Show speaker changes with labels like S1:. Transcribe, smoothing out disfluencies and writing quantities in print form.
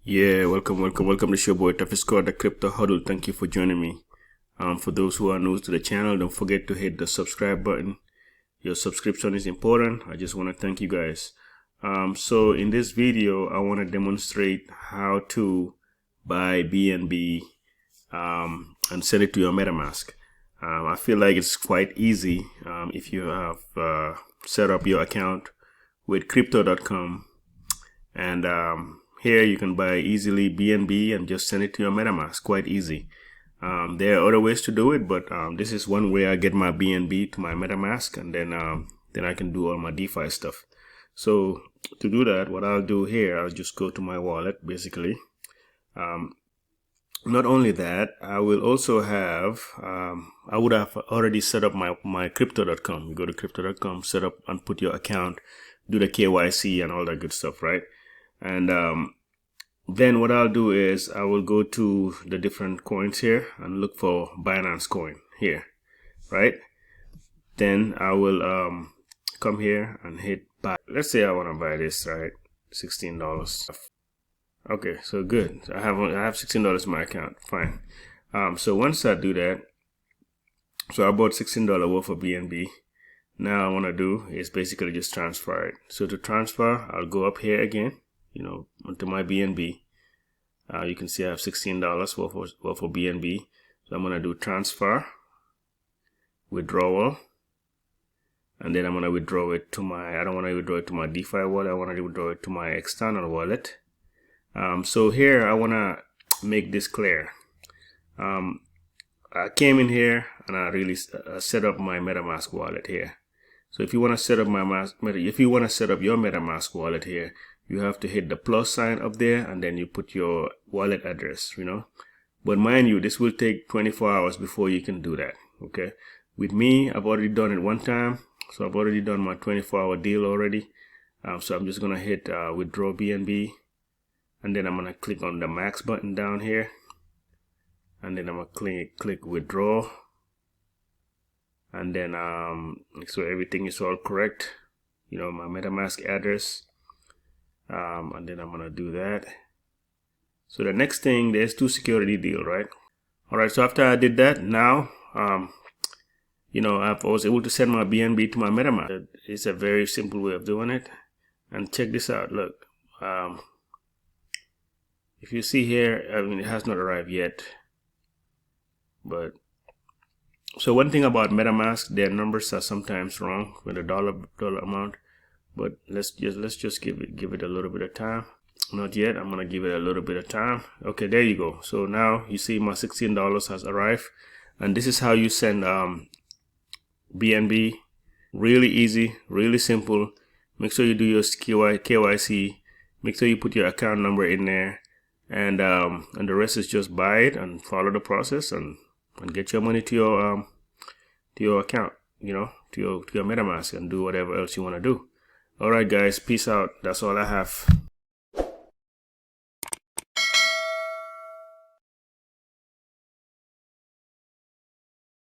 S1: Yeah, welcome to the show, boy ttaphisco, the crypto huddle. Thank you for joining me. For those who are new to the channel, don't forget to hit the subscribe button. Your subscription is important. I just want to thank you guys. So in this video, I want to demonstrate how to buy BNB and send it to your MetaMask. I feel like it's quite easy if you have set up your account with crypto.com, and here you can buy easily BNB and just send it to your MetaMask. Quite easy. There are other ways to do it, but this is one way I get my BNB to my MetaMask, and then I can do all my DeFi stuff. So to do that, what I'll do here, I'll just go to my wallet basically. Not only that, I will also have, I would have already set up my crypto.com. You go to crypto.com, set up and put your account, do the KYC and all that good stuff, right? And then what I'll do is I will go to the different coins here and look for Binance coin here, right? Then I will come here and hit buy. Let's say I want to buy this, right? $16. Okay, so good. I have $16 in my account. Fine. So once I do that, so I bought $16 worth of BNB. Now I want to do is basically just transfer it. So to transfer, I'll go up here again, onto my BNB. You can see I have $16 worth of BNB. So I'm going to do transfer, withdrawal, and then I'm going to withdraw it to I don't want to withdraw it to my DeFi wallet. I want to withdraw it to my external wallet. So here I want to make this clear. I came in here and I really set up my MetaMask wallet here. So if you want to set up your MetaMask wallet here, you have to hit the plus sign up there, and then you put your wallet address, But mind you, this will take 24 hours before you can do that, okay? With me, I've already done it one time. So I've already done my 24-hour deal already. So I'm just going to hit withdraw BNB. And then I'm going to click on the max button down here. And then I'm going to click withdraw. And then so everything is all correct. My MetaMask address. And then I'm going to do that. So the next thing, there's 2 security deal, right? All right, so after I did that, now, I was able to send my BNB to my MetaMask. It's a very simple way of doing it. And check this out. Look, if you see here, it has not arrived yet. But so one thing about MetaMask, their numbers are sometimes wrong with the dollar amount. But let's just give it a little bit of time. Not yet. I'm gonna give it a little bit of time. Okay, there you go. So now you see my $16 has arrived, and this is how you send BNB. Really easy, really simple. Make sure you do your KYC. Make sure you put your account number in there, and the rest is just buy it and follow the process and get your money to your account, to your MetaMask, and do whatever else you want to do. All right, guys, peace out. That's all I have.